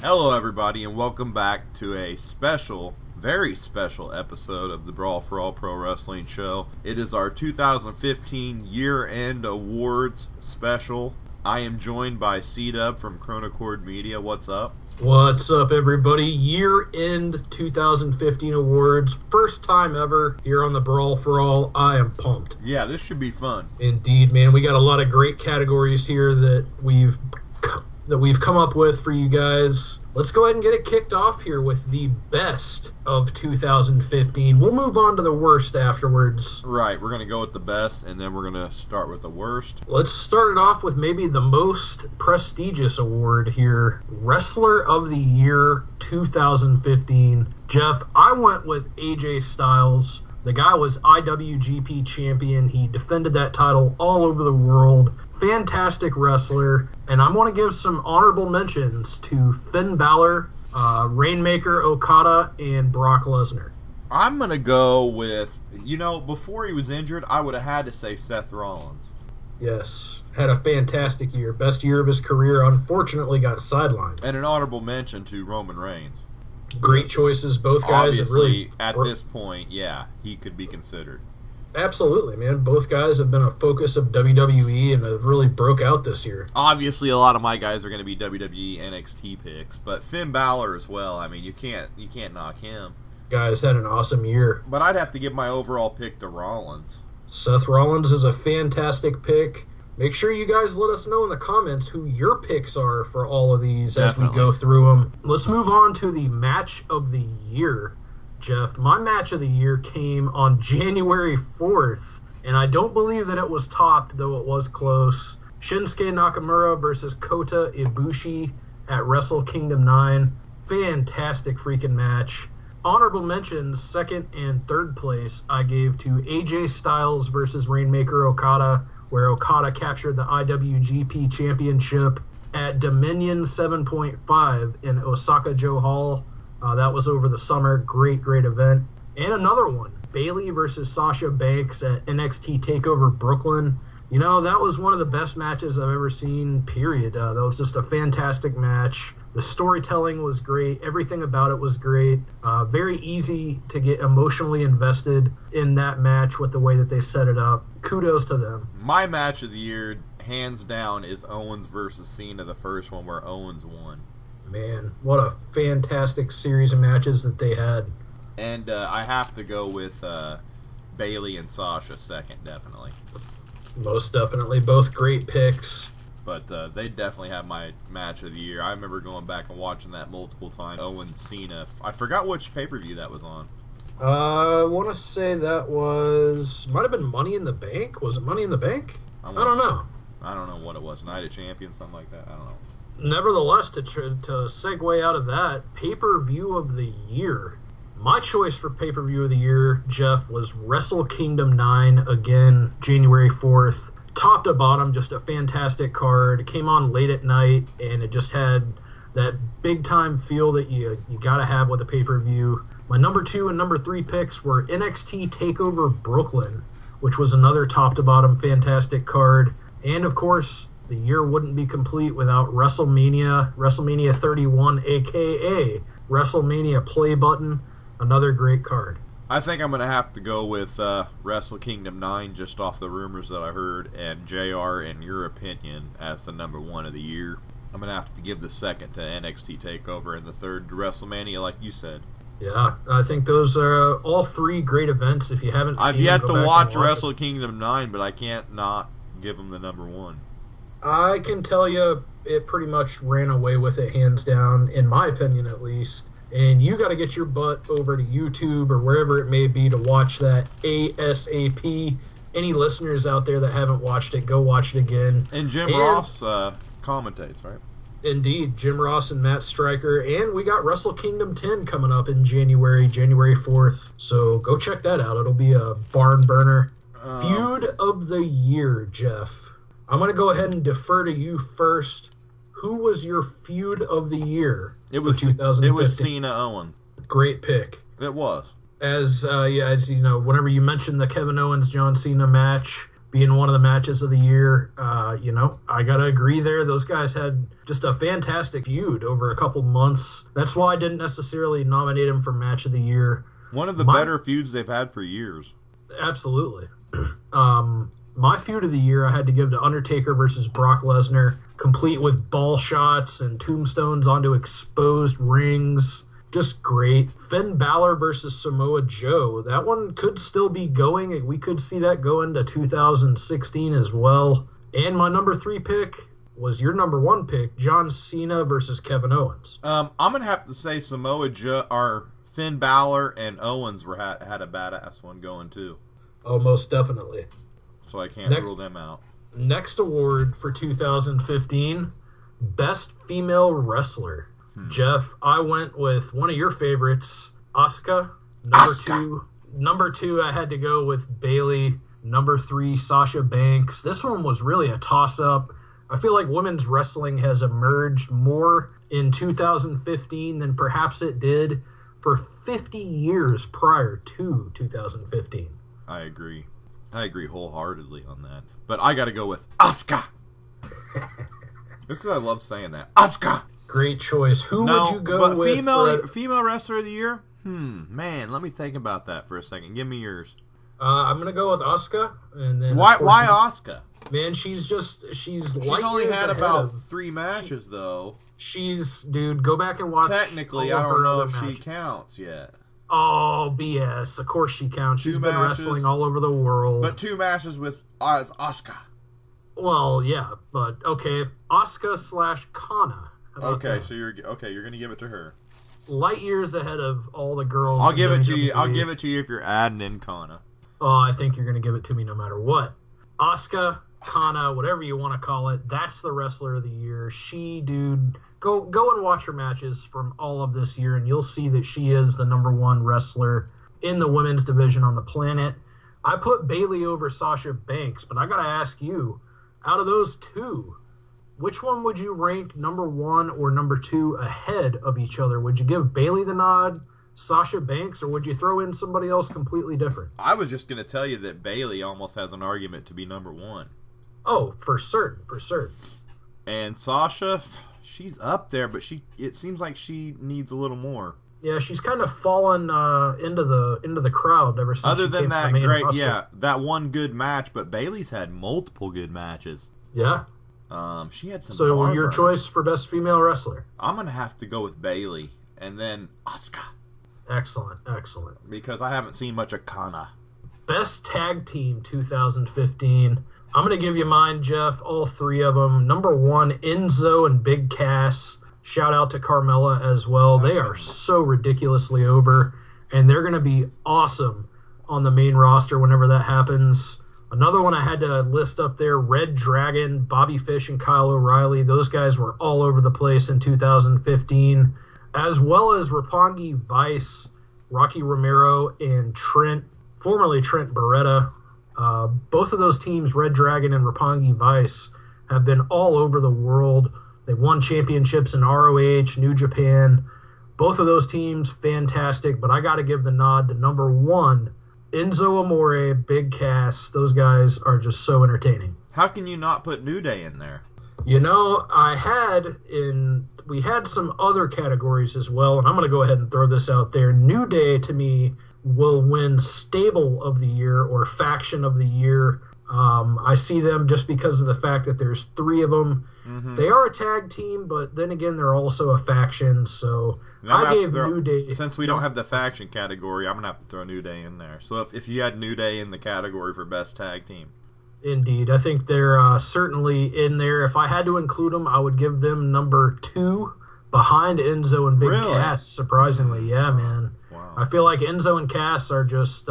Hello everybody and welcome back to a special, very special episode of the Brawl for All Pro Wrestling Show. It is our 2015 year-end awards special. I am joined by Cdub from Chronochord Media. What's up? What's up, everybody? Year-end 2015 awards. First time ever here on the Brawl for All. I am pumped. Yeah, this should be fun. Indeed, man. We got a lot of great categories here that we've come up with for you guys. Let's go ahead and get it kicked off here with the best of 2015. We'll move on to the worst afterwards. Right, we're going to go with the best, and then we're going to start with the worst. Let's start it off with maybe the most prestigious award here. Wrestler of the Year 2015. Jeff, I went with AJ Styles. The guy was IWGP champion. He defended that title all over the world. Fantastic wrestler. And I want to give some honorable mentions to Finn Balor, Rainmaker Okada, and Brock Lesnar. I'm going to go with, before he was injured, I would have had to say Seth Rollins. Yes, had a fantastic year. Best year of his career. Unfortunately got sidelined. And an honorable mention to Roman Reigns. Great choices. Both guys have really... at this point, yeah, he could be considered. Absolutely, man. Both guys have been a focus of WWE and have really broke out this year. Obviously, a lot of my guys are going to be WWE NXT picks, but Finn Balor as well. I mean, you can't knock him. Guys had an awesome year. But I'd have to give my overall pick to Rollins. Seth Rollins is a fantastic pick. Make sure you guys let us know in the comments who your picks are for all of these as we go through them. Let's move on to the match of the year. Jeff, my match of the year came on January 4th, and I don't believe that it was topped, though it was close. Shinsuke Nakamura versus Kota Ibushi at Wrestle Kingdom 9. Fantastic freaking match. Honorable mentions, second and third place, I gave to AJ Styles versus Rainmaker Okada, where Okada captured the IWGP Championship at Dominion 7.5 in Osaka-jo Hall. That was over the summer. Great event. And another one, Bayley versus Sasha Banks at NXT TakeOver Brooklyn. That was one of the best matches I've ever seen, period. That was just a fantastic match. The storytelling was great. Everything about it was great. Very easy to get emotionally invested in that match with the way that they set it up. Kudos to them. My match of the year, hands down, is Owens versus Cena, the first one where Owens won. Man, what a fantastic series of matches that they had. And I have to go with Bayley and Sasha second, definitely. Most definitely. Both great picks. But they definitely have my match of the year. I remember going back and watching that multiple times. Owens, Cena. I forgot which pay-per-view that was on. I want to say that might have been Money in the Bank. Was it Money in the Bank? I don't know. I don't know what it was. Night of Champions, something like that. I don't know. Nevertheless, to segue out of that, pay-per-view of the year. My choice for pay-per-view of the year, Jeff, was Wrestle Kingdom 9, again, January 4th. Top to bottom, just a fantastic card. It came on late at night, and it just had that big-time feel that you got to have with a pay-per-view. My number 2 and number 3 picks were NXT TakeOver Brooklyn, which was another top to bottom fantastic card. And, of course, the year wouldn't be complete without WrestleMania 31, a.k.a. WrestleMania Play Button, another great card. I think I'm going to have to go with Wrestle Kingdom 9 just off the rumors that I heard, and JR, in your opinion, as the number 1 of the year. I'm going to have to give the second to NXT TakeOver and the third to WrestleMania, like you said. Yeah, I think those are all three great events. If you haven't seen I've yet to watch Wrestle Kingdom 9, but I can't not give them the number 1. I can tell you it pretty much ran away with it, hands down, in my opinion at least. And you got to get your butt over to YouTube or wherever it may be to watch that ASAP. Any listeners out there that haven't watched it, go watch it again. And Jim Ross commentates, right? Indeed, Jim Ross and Matt Stryker. And we got Wrestle Kingdom 10 coming up in January 4th. So go check that out. It'll be a barn burner. Feud of the year, Jeff. I'm going to go ahead and defer to you first. Who was your feud of the year for 2015? It was Cena Owens. Great pick. It was. As you know, whenever you mentioned the Kevin Owens-John Cena match, being one of the matches of the year. I got to agree there. Those guys had just a fantastic feud over a couple months. That's why I didn't necessarily nominate him for match of the year. One of the better feuds they've had for years. Absolutely. My feud of the year I had to give to Undertaker versus Brock Lesnar, complete with ball shots and tombstones onto exposed rings. Just great. Finn Balor versus Samoa Joe. That one could still be going. We could see that go into 2016 as well. And my number 3 pick was your number 1 pick, John Cena versus Kevin Owens. I'm going to have to say Samoa Joe, or Finn Balor and Owens had a badass one going too. Oh, most definitely. So I can't rule them out. Next award for 2015, Best Female Wrestler. Jeff, I went with one of your favorites, Asuka. Number two, I had to go with Bayley. Number 3, Sasha Banks. This one was really a toss-up. I feel like women's wrestling has emerged more in 2015 than perhaps it did for 50 years prior to 2015. I agree wholeheartedly on that. But I got to go with Asuka. This is I love saying that. Asuka. Great choice. Who would you go with? Female wrestler of the year? Man, let me think about that for a second. Give me yours. I'm gonna go with Asuka, and then why Asuka? Man, she's only had about 3 matches though. Dude, go back and watch. Technically, I don't know if she counts yet. Oh, BS. Of course she counts. She's been wrestling all over the world. But 2 matches with Asuka. Well, yeah, but okay, Asuka / Kana. Okay, so you're going to give it to her. Light years ahead of all the girls. I'll give it to you. I'll give it to you if you're adding in Kana. Oh, I think you're going to give it to me no matter what. Asuka, Kana, whatever you want to call it, that's the wrestler of the year. Go and watch her matches from all of this year, and you'll see that she is the number 1 wrestler in the women's division on the planet. I put Bayley over Sasha Banks, but I got to ask you, out of those 2, which one would you rank number 1 or number 2 ahead of each other? Would you give Bayley the nod, Sasha Banks, or would you throw in somebody else completely different? I was just going to tell you that Bayley almost has an argument to be number 1. Oh, for certain. And Sasha, she's up there, but it seems like she needs a little more. Yeah, she's kind of fallen into the crowd ever since. Other than that, roster. that one good match, but Bayley's had multiple good matches. Yeah. She had some. So your choice for best female wrestler? I'm gonna have to go with Bayley, and then Asuka. Excellent. Because I haven't seen much of Kana. Best tag team 2015. I'm gonna give you mine, Jeff. All 3 of them. Number 1, Enzo and Big Cass. Shout out to Carmella as well. They are so ridiculously over, and they're gonna be awesome on the main roster whenever that happens. Another one I had to list up there, Red Dragon, Bobby Fish, and Kyle O'Reilly. Those guys were all over the place in 2015, as well as Roppongi Vice, Rocky Romero, and formerly Trent Beretta. Both of those teams, Red Dragon and Roppongi Vice, have been all over the world. They've won championships in ROH, New Japan. Both of those teams, fantastic, but I got to give the nod to number 1, Enzo Amore, Big Cass. Those guys are just so entertaining. How can you not put New Day in there? We had some other categories as well, and I'm going to go ahead and throw this out there. New Day, to me, will win Stable of the Year or Faction of the Year. I see them just because of the fact that there's 3 of them. Mm-hmm. They are a tag team, but then again, they're also a faction. So I gave New Day. Since we don't have the faction category, I'm going to have to throw New Day in there. So if you had New Day in the category for best tag team. Indeed. I think they're certainly in there. If I had to include them, I would give them number 2 behind Enzo and Big Cass, surprisingly. Yeah, man. Wow. I feel like Enzo and Cass are just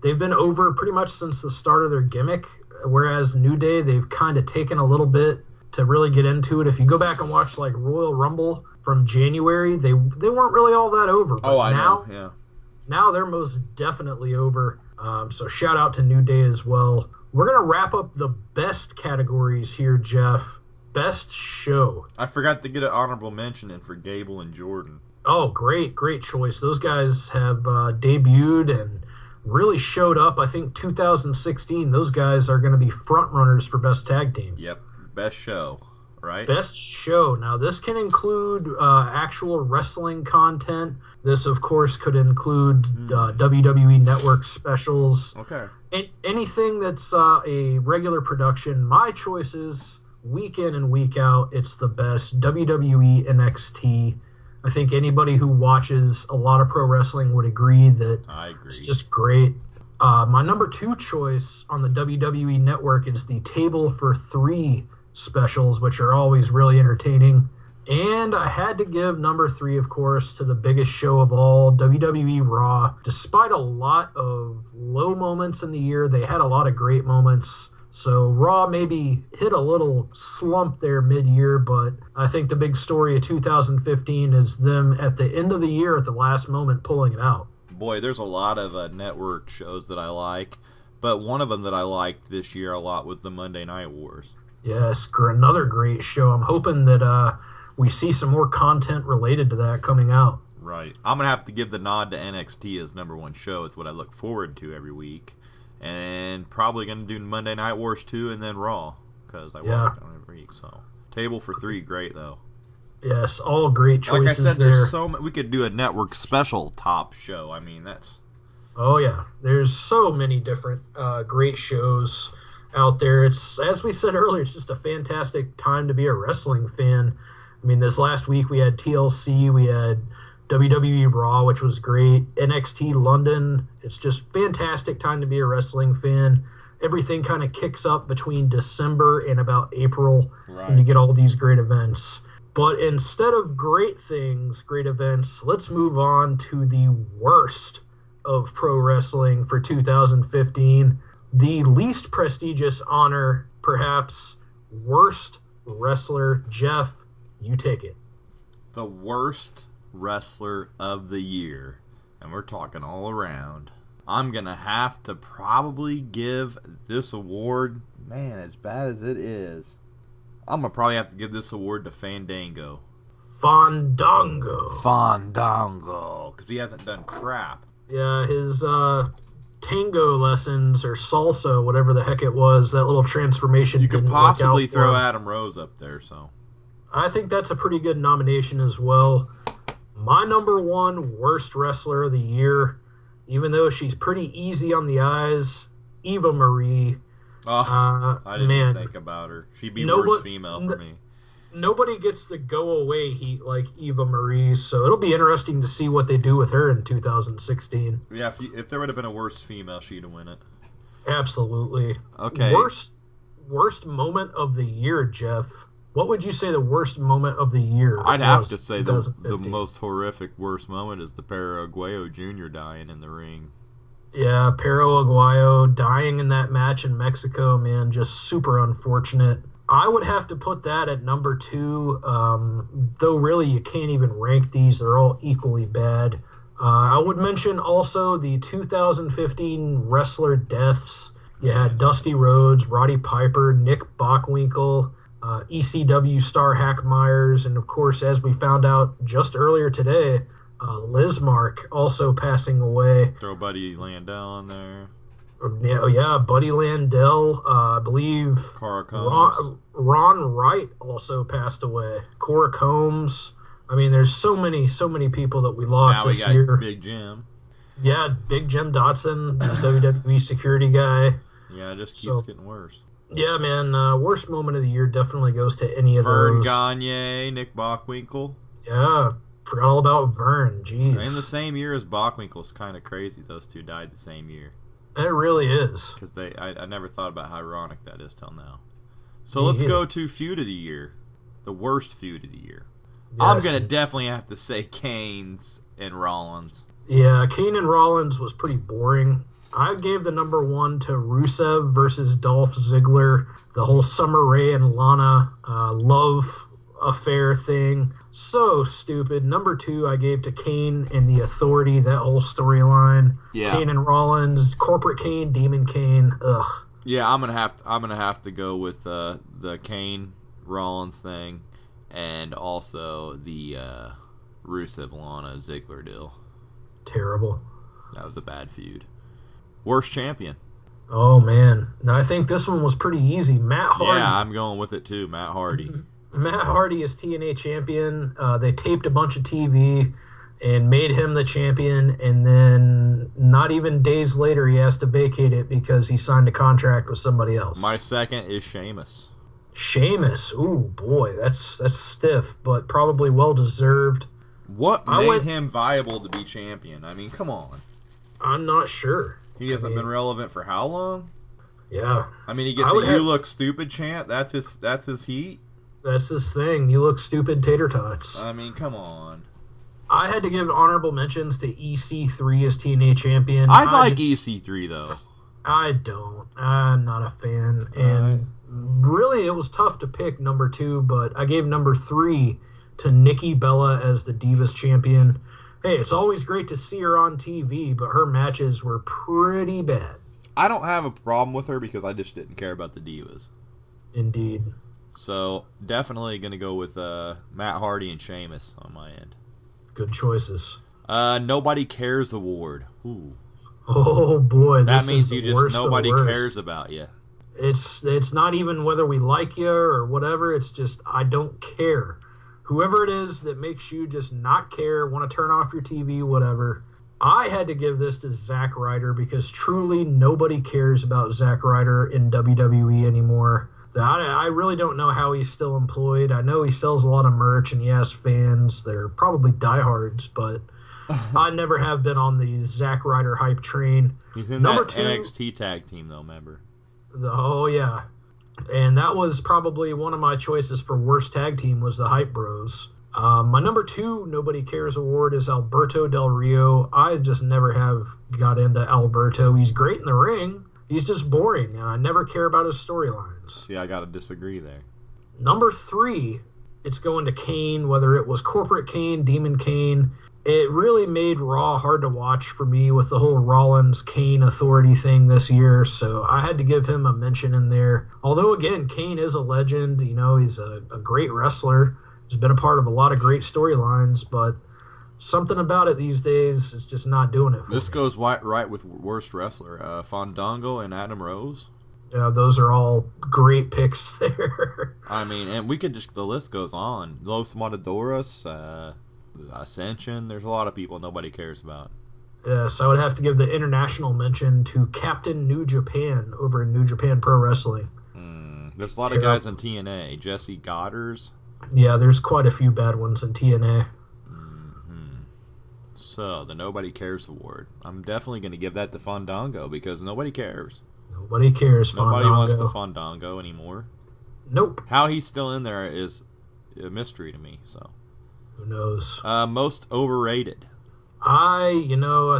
they've been over pretty much since the start of their gimmick, whereas New Day, they've kind of taken a little bit to really get into it. If you go back and watch like Royal Rumble from January, they weren't really all that over. But I know. Yeah. Now they're most definitely over. So shout out to New Day as well. We're going to wrap up the best categories here, Jeff. Best show. I forgot to get an honorable mention in for Gable and Jordan. Oh, great choice. Those guys have debuted and really showed up. I think 2016, those guys are going to be front runners for best tag team. Yep, best show, right? Best show. Now, this can include actual wrestling content. This, of course, could include WWE Network specials. Okay. Anything that's a regular production. My choices, week in and week out, it's the best. WWE NXT. I think anybody who watches a lot of pro wrestling would agree that it's just great. My number 2 choice on the WWE Network is the Table for 3 specials, which are always really entertaining. And I had to give number 3, of course, to the biggest show of all, WWE Raw. Despite a lot of low moments in the year, they had a lot of great moments. So Raw maybe hit a little slump there mid-year, but I think the big story of 2015 is them at the end of the year at the last moment pulling it out. Boy, there's a lot of network shows that I like, but one of them that I liked this year a lot was the Monday Night Wars. Yes, another great show. I'm hoping that we see some more content related to that coming out. Right. I'm going to have to give the nod to NXT as number 1 show. It's what I look forward to every week. And probably going to do Monday Night Wars 2 and then Raw, because I watch it every week. So, Table for 3, great though. Yes, all great choices. Like I said, there. There's so many, we could do a network special top show. I mean, that's... Oh yeah, there's so many different great shows out there. It's, as we said earlier, it's just a fantastic time to be a wrestling fan. I mean, this last week we had TLC, we had WWE Raw, which was great, NXT London. It's just fantastic time to be a wrestling fan. Everything kind of kicks up between December and about April when you get all these great events. But instead of great things, great events, let's move on to the worst of pro wrestling for 2015. The least prestigious honor, perhaps, worst wrestler. Jeff, you take it. The worst wrestler of the year, and we're talking all around. I'm gonna have to probably give this award, man, as bad as it is, I'm gonna probably have to give this award to Fandango, because he hasn't done crap. Yeah, his tango lessons or salsa, whatever the heck it was, that little transformation. You could possibly throw Adam Rose up there, so I think that's a pretty good nomination as well. My number 1 worst wrestler of the year, even though she's pretty easy on the eyes, Eva Marie. I didn't even think about her. She'd be worst female for me. Nobody gets the go-away heat like Eva Marie, so it'll be interesting to see what they do with her in 2016. Yeah, if there would have been a worst female, she'd have won it. Absolutely. Okay. Worst moment of the year, Jeff. What would you say the worst moment of the year I'd have to say the most horrific worst moment is the Perro Aguayo Jr. dying in the ring. Yeah, Perro Aguayo dying in that match in Mexico, man, just super unfortunate. I would have to put that at number 2, though really you can't even rank these. They're all equally bad. I would mention also the 2015 wrestler deaths. You had Dusty Rhodes, Roddy Piper, Nick Bockwinkel, ECW star Hack Myers, and of course, as we found out just earlier today, Lizmark also passing away. Throw Buddy Landell in there. Yeah, Buddy Landell, I believe Ron Wright also passed away. Cora Combs. I mean, there's so many people that we lost this year. Now we got Big Jim. Yeah, Big Jim Dotson, the WWE security guy. Yeah, it just keeps getting worse. Yeah, man, worst moment of the year definitely goes to any of Vern those. Gagne, Nick Bockwinkel. Yeah, forgot all about Vern, jeez. In the same year as Bockwinkel, it's kind of crazy. Those two died the same year. It really is. Because I never thought about how ironic that is till now. So let's go to feud of the year. The worst feud of the year. Yes. I'm going to definitely have to say Kane's and Rollins. Yeah, Kane and Rollins was pretty boring. I gave the number 1 to Rusev versus Dolph Ziggler. The whole Summer Rae and Lana love affair thing. So stupid. Number 2, I gave to Kane and the Authority, that whole storyline. Yeah. Kane and Rollins, Corporate Kane, Demon Kane. Ugh. Yeah, I'm gonna have to go with the Kane Rollins thing, and also the Rusev Lana Ziggler deal. Terrible. That was a bad feud. Worst champion. Oh, man. Now, I think this one was pretty easy. Matt Hardy. Yeah, I'm going with it too. Matt Hardy. Matt Hardy is TNA champion. They taped a bunch of TV and made him the champion, and then not even days later he has to vacate it because he signed a contract with somebody else. My second is Sheamus. Sheamus. Ooh, boy, that's stiff, but probably well-deserved. What made him viable to be champion? I mean, come on. I'm not sure. He hasn't been relevant for how long? Yeah. I mean, he gets "You look stupid" chant. That's his heat. That's his thing. You look stupid, tater tots. I mean, come on. I had to give honorable mentions to EC3 as TNA champion. I like EC3 though. I don't. I'm not a fan, and really, it was tough to pick number 2, but I gave number 3 to Nikki Bella as the Divas champion. Hey, it's always great to see her on TV, but her matches were pretty bad. I don't have a problem with her because I just didn't care about the Divas. Indeed. So, definitely going to go with Matt Hardy and Sheamus on my end. Good choices. Nobody Cares Award. Ooh. Oh, boy. That means nobody cares about you. It's not even whether we like you or whatever. It's just, I don't care. Whoever it is that makes you just not care, want to turn off your TV, whatever. I had to give this to Zack Ryder because truly nobody cares about Zack Ryder in WWE anymore. I really don't know how he's still employed. I know he sells a lot of merch and he has fans that are probably diehards, but I never have been on the Zack Ryder hype train. He's in that NXT tag team, though, remember? Oh, yeah. And that was probably one of my choices for worst tag team was the Hype Bros. My number 2 Nobody Cares Award is Alberto Del Rio. I just never have got into Alberto. He's great in the ring. He's just boring, and I never care about his storylines. See, I got to disagree there. Number 3, it's going to Kane, whether it was Corporate Kane, Demon Kane. It really made Raw hard to watch for me with the whole Rollins-Kane authority thing this year, so I had to give him a mention in there. Although, again, Kane is a legend. You know, he's a great wrestler. He's been a part of a lot of great storylines, but something about it these days is just not doing it for This me. goes right with worst wrestler. Fandango and Adam Rose. Yeah, those are all great picks there. I mean, and the list goes on. Los Matadores, Ascension, there's a lot of people nobody cares about. Yes, I would have to give the international mention to Captain New Japan over in New Japan Pro Wrestling. There's a lot of guys in TNA. Jesse Goddard's. Yeah, there's quite a few bad ones in TNA. So, the Nobody Cares Award. I'm definitely going to give that to Fandango because nobody cares. Nobody cares, Fandango. Nobody wants the Fandango anymore. Nope. How he's still in there is a mystery to me, so... Who knows? Most overrated. I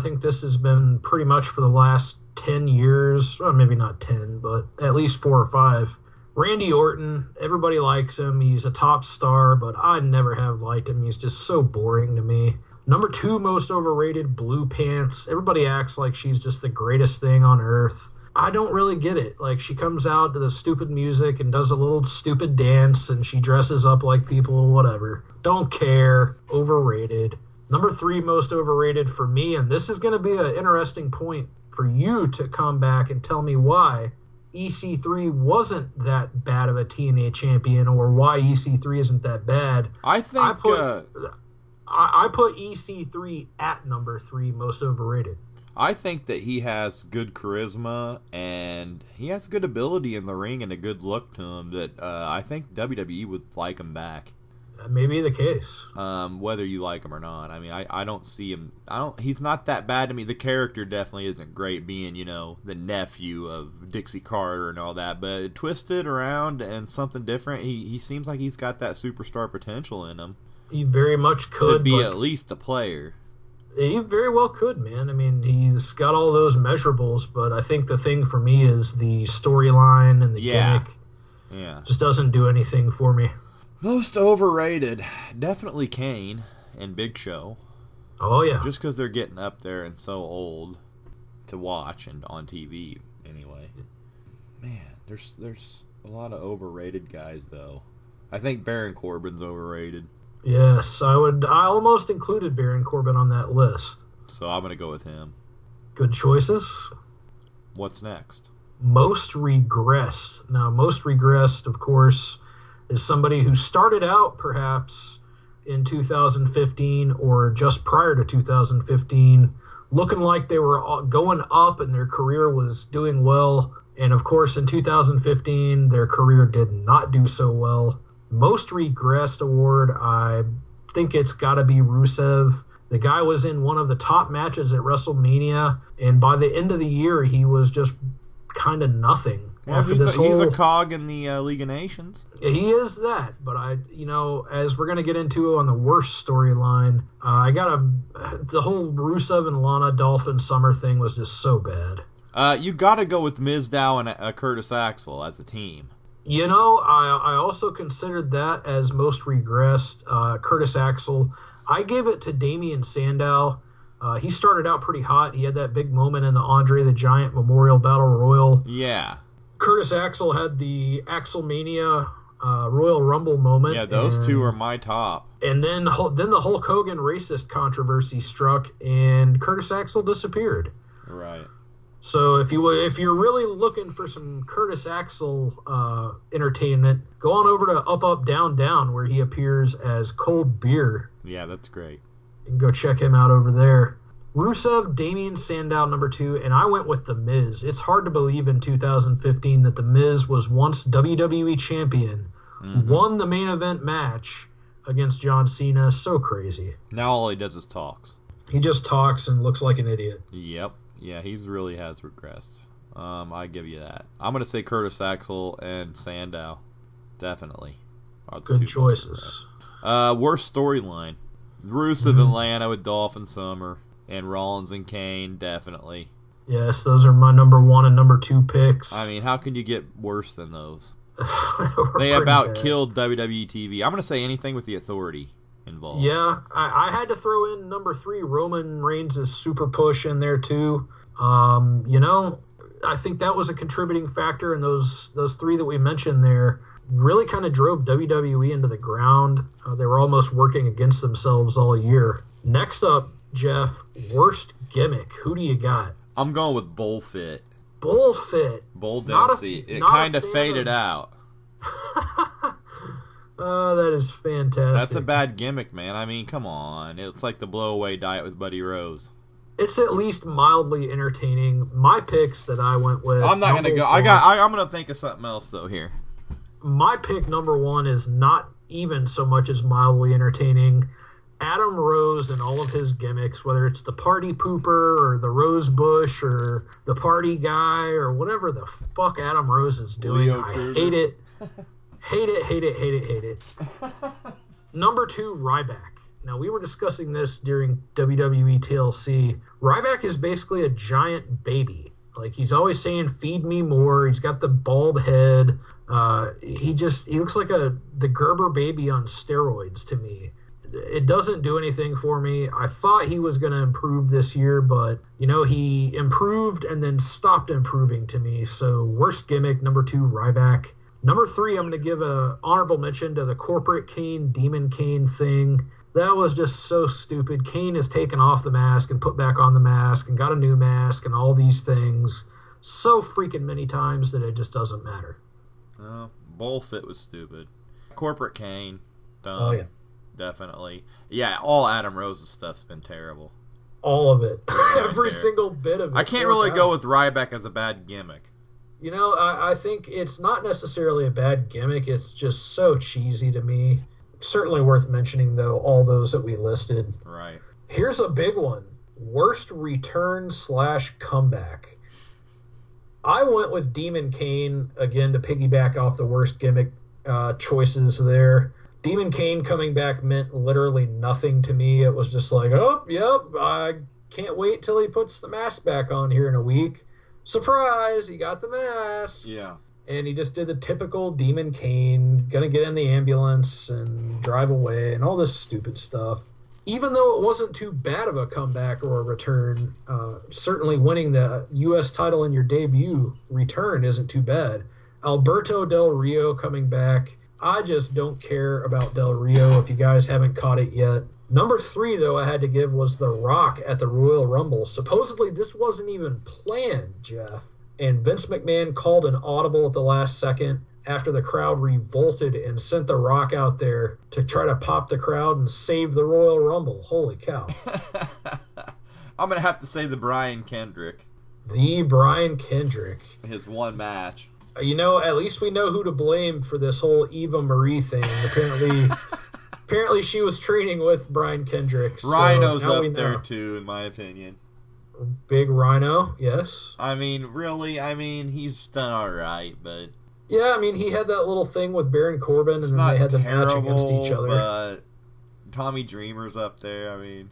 think this has been pretty much for the last 10 years. Well, maybe not 10, but at least 4 or 5. Randy Orton, everybody likes him. He's a top star, but I never have liked him. He's just so boring to me. Number 2 most overrated, Blue Pants. Everybody acts like she's just the greatest thing on earth. I don't really get it. Like, she comes out to the stupid music and does a little stupid dance, and she dresses up like people, whatever. Don't care. Overrated. Number 3 most overrated for me, and this is going to be an interesting point for you to come back and tell me why EC3 wasn't that bad of a TNA champion, or why EC3 isn't that bad. I think... I put EC3 at number 3 most overrated. I think that he has good charisma and he has good ability in the ring and a good look to him that I think WWE would like him back. That may be the case. Whether you like him or not. I mean, I don't see him. He's not that bad to me. The character definitely isn't great, being the nephew of Dixie Carter and all that. But twisted around and something different. He seems like he's got that superstar potential in him. He very much could be at least a player. He very well could, man. I mean, he's got all those measurables, but I think the thing for me is the storyline and the gimmick. Yeah. Just doesn't do anything for me. Most overrated, definitely Kane and Big Show. Oh, yeah. Just because they're getting up there and so old to watch and on TV, anyway. Man, there's a lot of overrated guys, though. I think Baron Corbin's overrated. Yes, I almost included Baron Corbin on that list. So I'm going to go with him. Good choices. What's next? Most regressed. Now, most regressed, of course, is somebody who started out perhaps in 2015 or just prior to 2015 looking like they were going up and their career was doing well. And, of course, in 2015, their career did not do so well. Most regressed award, I think it's got to be Rusev. The guy was in one of the top matches at WrestleMania, and by the end of the year, he was just kind of nothing. Well, he's a cog in the League of Nations. He is that, but as we're gonna get into on the worst storyline, the whole Rusev and Lana Dolphin Summer thing was just so bad. You got to go with Mizdow and Curtis Axel as a team. I also considered that as most regressed. Curtis Axel, I gave it to Damian Sandow. He started out pretty hot. He had that big moment in the Andre the Giant Memorial Battle Royal. Yeah. Curtis Axel had the Axelmania Royal Rumble moment. Yeah, those two are my top. And then the Hulk Hogan racist controversy struck, and Curtis Axel disappeared. Right. So if you're really looking for some Curtis Axel entertainment, go on over to Up Up Down Down, where he appears as Cold Beer. Yeah, that's great. You can go check him out over there. Rusev, Damian Sandow, number 2, and I went with The Miz. It's hard to believe in 2015 that The Miz was once WWE champion, won the main event match against John Cena. So crazy. Now all he does is talks. He just talks and looks like an idiot. Yep. Yeah, he really has regressed. I give you that. I'm going to say Curtis Axel and Sandow. Definitely. Good choices. Worst storyline. Rusev and Lana with Dolphin Summer. And Rollins and Kane, definitely. Yes, those are my number 1 and number 2 picks. I mean, how can you get worse than those? They about killed WWE TV. I'm going to say anything with the Authority involved. Yeah, I had to throw in number 3, Roman Reigns' super push in there too. I think that was a contributing factor, and those 3 that we mentioned there really kind of drove WWE into the ground. They were almost working against themselves all year. Next up, Jeff, worst gimmick. Who do you got? I'm going with Bullfit. Bullfit. Bull Dempsey. It kind of faded out. Oh, that is fantastic. That's a bad gimmick, man. I mean, come on. It's like the blow-away diet with Buddy Rose. It's at least mildly entertaining. My picks that I went with... I'm not going to go... I'm going to think of something else, though, here. My pick number 1 is not even so much as mildly entertaining. Adam Rose and all of his gimmicks, whether it's the party pooper or the rose bush or the party guy or whatever the fuck Adam Rose is doing, I hate it. Hate it. Number 2, Ryback. Now, we were discussing this during WWE TLC. Ryback is basically a giant baby. Like, he's always saying, feed me more. He's got the bald head. He looks like the Gerber baby on steroids to me. It doesn't do anything for me. I thought he was going to improve this year, but, he improved and then stopped improving to me. So, worst gimmick, number 2, Ryback. Number 3, I'm going to give an honorable mention to the corporate Kane, Demon Kane thing. That was just so stupid. Kane has taken off the mask and put back on the mask and got a new mask and all these things so freaking many times that it just doesn't matter. Bullfit was stupid. Corporate Kane, dumb. Oh, yeah. Definitely. Yeah, all Adam Rose's stuff's been terrible. All of it. Every single bit of it. I can't really go with Ryback as a bad gimmick. I think it's not necessarily a bad gimmick. It's just so cheesy to me. Certainly worth mentioning, though, all those that we listed. Right. Here's a big one. Worst return/comeback. I went with Demon Kane, again, to piggyback off the worst gimmick choices there. Demon Kane coming back meant literally nothing to me. It was just like, oh, yep, I can't wait till he puts the mask back on here in a week. Surprise, he got the mask. Yeah. And he just did the typical Demon Kane, gonna get in the ambulance and drive away and all this stupid stuff. Even though it wasn't too bad of a comeback or a return, certainly winning the U.S. title in your debut return isn't too bad. Alberto Del Rio coming back. I just don't care about Del Rio if you guys haven't caught it yet. Number 3, though, I had to give was The Rock at the Royal Rumble. Supposedly, this wasn't even planned, Jeff. and Vince McMahon called an audible at the last second after the crowd revolted and sent The Rock out there to try to pop the crowd and save the Royal Rumble. Holy cow. I'm going to have to say the Brian Kendrick. The Brian Kendrick. His one match. You know, at least we know who to blame for this whole Eva Marie thing. Apparently she was training with Brian Kendrick. Rhino's up there too, in my opinion. Big Rhino, yes. I mean, really, he's done alright, but... Yeah, I mean, he had that little thing with Baron Corbin, and then they had the match against each other. But Tommy Dreamer's up there, I mean...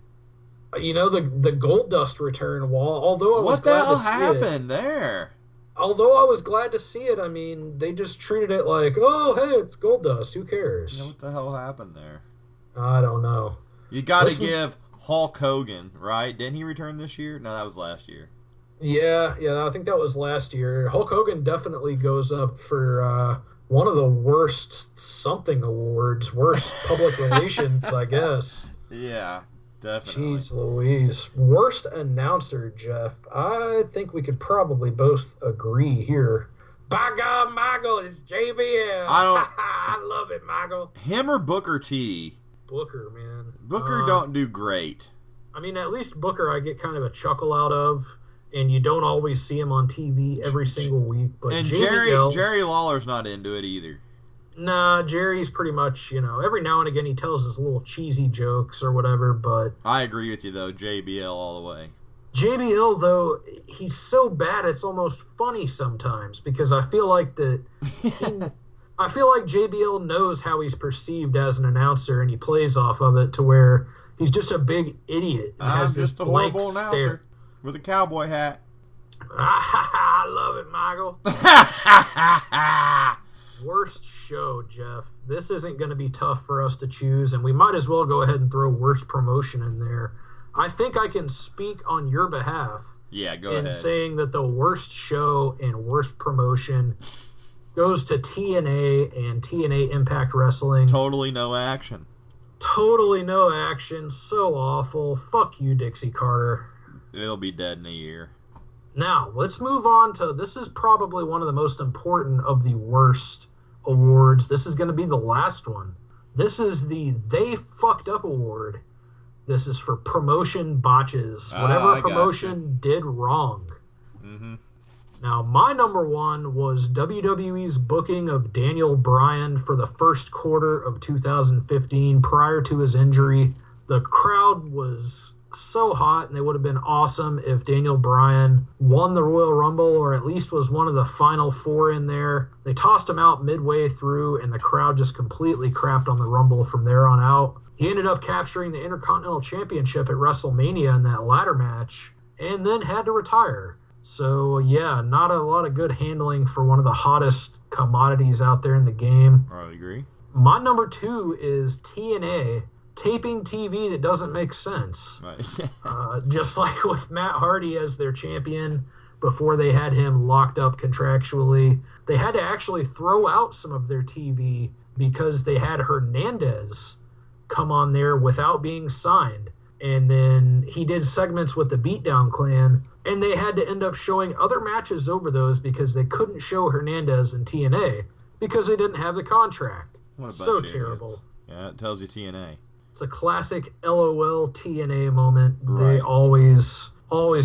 You know, the Goldust return wall, although I was glad to see it. What the hell happened there? Although I was glad to see it, I mean, they just treated it like, oh, hey, it's Goldust, who cares? You know, what the hell happened there? I don't know. You gotta give Hulk Hogan, right? Didn't he return this year? No, that was last year. Yeah, I think that was last year. Hulk Hogan definitely goes up for one of the worst something awards, worst public relations, I guess. Yeah, definitely. Jeez Louise. Worst announcer, Jeff. I think we could probably both agree here. By God, Michael, it's JBL. I love it, Michael. Him or Booker T? Booker, man. Booker don't do great. I mean, at least Booker I get kind of a chuckle out of, and you don't always see him on TV every single week. But and JBL, Jerry Lawler's not into it either. Nah, Jerry's pretty much, every now and again he tells his little cheesy jokes or whatever, but... I agree with you, though. JBL all the way. JBL, though, he's so bad it's almost funny sometimes, because I feel like JBL knows how he's perceived as an announcer, and he plays off of it to where he's just a big idiot and has this blank stare. With a cowboy hat. I love it, Michael. Worst show, Jeff. This isn't going to be tough for us to choose, and we might as well go ahead and throw worst promotion in there. I think I can speak on your behalf. Yeah, go ahead. In saying that the worst show and worst promotion goes to TNA and TNA Impact Wrestling. Totally no action. Totally no action. So awful. Fuck you, Dixie Carter. It'll be dead in a year. Now, let's move on to... This is probably one of the most important of the worst awards. This is going to be the last one. This is the They Fucked Up Award. This is for promotion botches. Whatever promotion did wrong. Mm-hmm. Now, my number one was WWE's booking of Daniel Bryan for the first quarter of 2015 prior to his injury. The crowd was so hot, and they would have been awesome if Daniel Bryan won the Royal Rumble or at least was one of the final four in there. They tossed him out midway through, and the crowd just completely crapped on the Rumble from there on out. He ended up capturing the Intercontinental Championship at WrestleMania in that ladder match, and then had to retire. So, yeah, not a lot of good handling for one of the hottest commodities out there in the game. I agree. My number two is TNA taping TV that doesn't make sense. Right. Just like with Matt Hardy as their champion before they had him locked up contractually. They had to actually throw out some of their TV because they had Hernandez come on there without being signed. And then he did segments with the Beatdown Clan, and they had to end up showing other matches over those because they couldn't show Hernandez in TNA because they didn't have the contract. So terrible. Yeah, it tells you TNA. It's a classic LOL TNA moment. Right. They always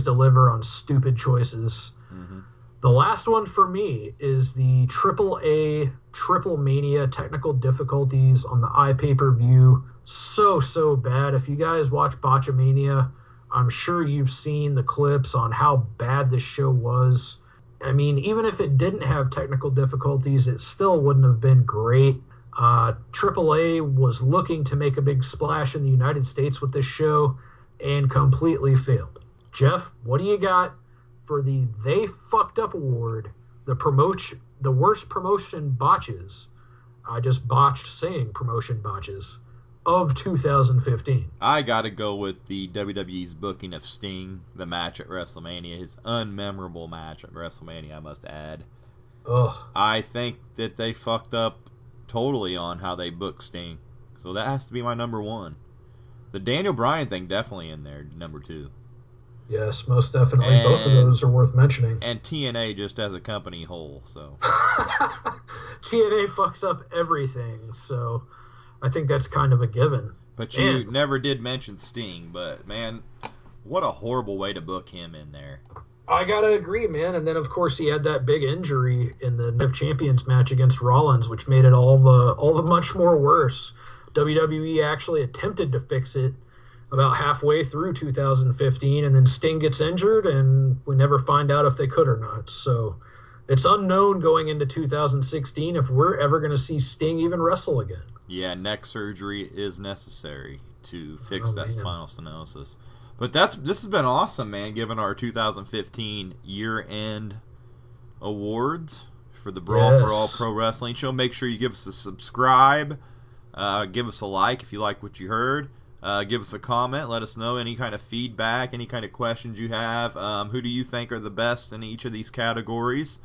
deliver on stupid choices. Mm-hmm. The last one for me is the AAA Triple Mania technical difficulties on the iPay-per-view. So bad. If you guys watch Botchamania, I'm sure you've seen the clips on how bad this show was. I mean, even if it didn't have technical difficulties, it still wouldn't have been great. AAA was looking to make a big splash in the United States with this show and completely failed. Jeff, what do you got for the They Fucked Up Award, the worst promotion botches? I just botched saying promotion botches of 2015. I gotta go with the WWE's booking of Sting, the match at WrestleMania, his unmemorable match at WrestleMania, I must add. Ugh. I think that they fucked up totally on how they booked Sting. So that has to be my number one. The Daniel Bryan thing definitely in there, number two. Yes, most definitely. Both of those are worth mentioning. And TNA just as a company whole, so. TNA fucks up everything, so I think that's kind of a given. But you never did mention Sting, but man, what a horrible way to book him in there. I gotta agree, man. And then, of course, he had that big injury in the Night of Champions match against Rollins, which made it all the much more worse. WWE actually attempted to fix it about halfway through 2015, and then Sting gets injured, and we never find out if they could or not. So it's unknown going into 2016 if we're ever going to see Sting even wrestle again. Yeah, neck surgery is necessary to fix that spinal stenosis. But this has been awesome, man, given our 2015 year-end awards for the Brawl for All Pro Wrestling Show. Make sure you give us a subscribe. Give us a like if you like what you heard. Give us a comment. Let us know any kind of feedback, any kind of questions you have. Who do you think are the best in each of these categories?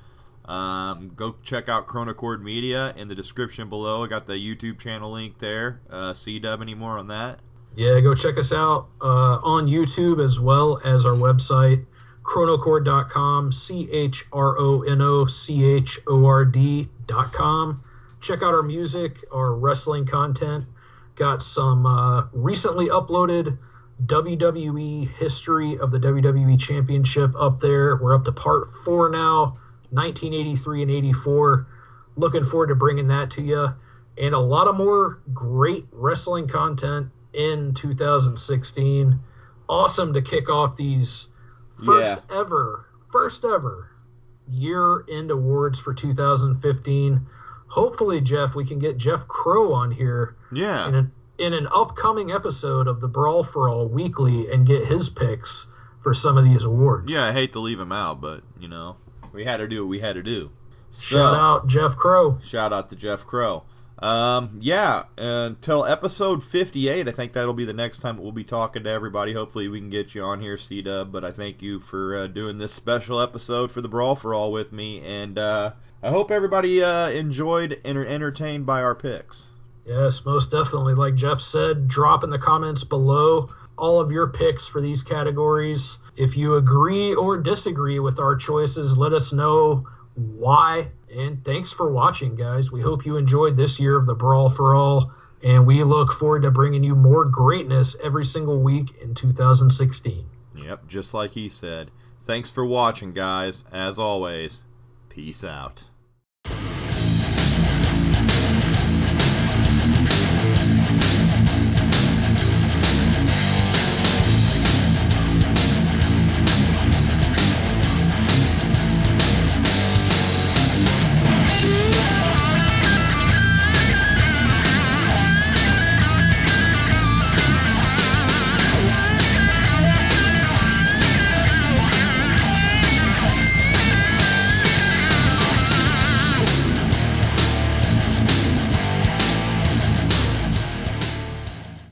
Go check out Chronochord Media in the description below. I got the YouTube channel link there. Cdub, any more on that? Yeah, go check us out on YouTube as well as our website, chronochord.com, chronochord.com. Check out our music, our wrestling content. Got some recently uploaded WWE history of the WWE Championship up there. We're up to part 4 now, 1983 and 84. Looking forward to bringing that to you. And a lot of more great wrestling content in 2016. Awesome to kick off these first ever year-end awards for 2015. Hopefully, Jeff, we can get Jeff Crow on here in an upcoming episode of the Brawl for All Weekly and get his picks for some of these awards. Yeah, I hate to leave him out, but, we had to do what we had to do. Shout out Jeff Crow. Shout out to Jeff Crow. Until episode 58, I think that'll be the next time we'll be talking to everybody. Hopefully we can get you on here, Cdub, but I thank you for doing this special episode for the Brawl for All with me, and I hope everybody enjoyed and are entertained by our picks. Yes, most definitely. Like Jeff said, drop in the comments below all of your picks for these categories. If you agree or disagree with our choices, let us know why. And thanks for watching, guys. We hope you enjoyed this year of the Brawl for All, and we look forward to bringing you more greatness every single week in 2016. Yep, just like he said. Thanks for watching, guys. As always, peace out.